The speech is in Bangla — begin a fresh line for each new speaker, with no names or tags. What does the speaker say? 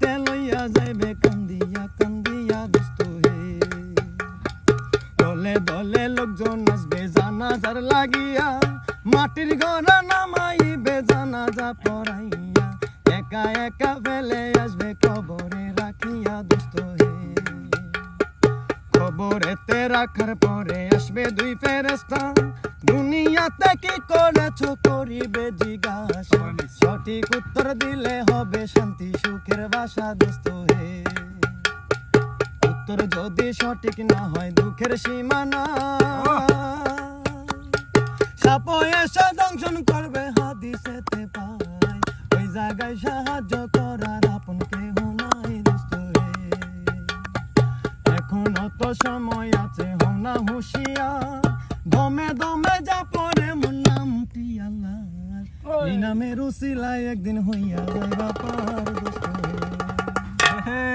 হাতে লইয়া যাইবে কান্দিয়া কান্দিয়া দোস্ত হে। দলে দলে লোকজন আসবে জানাজার লাগিয়া, মাটির ঘোড়া নামাইবে জানাজা পড়াইয়া, একা একা ফেলে আসবে কবরে রাখিয়া দোস্ত হে। কবরেতে রাখার পরে আসবে দুই ফেরেশতা, দুনিয়াতে কি করেছো করিবে জিজ্ঞাসা, সঠিক উত্তর দিলে হবে শান্তি সুখের বাসা দোস্ত হে। উত্তর যদি সঠিক না হয় দুঃখের সীমানা, সাপ এসে দংশন করবে হাদিসেতে পাই, ওই জায়গায় সাহায্য করার আপন কেহ নাই দোস্ত হে। এখনো তো সময় আছে, হও না হুঁশিয়ার, দমে দমে যা পড়ে মোর নামটি আল্লাহ, এই নামের উসিলায় একদিন হইয়া যাইবা পার দোস্ত হে।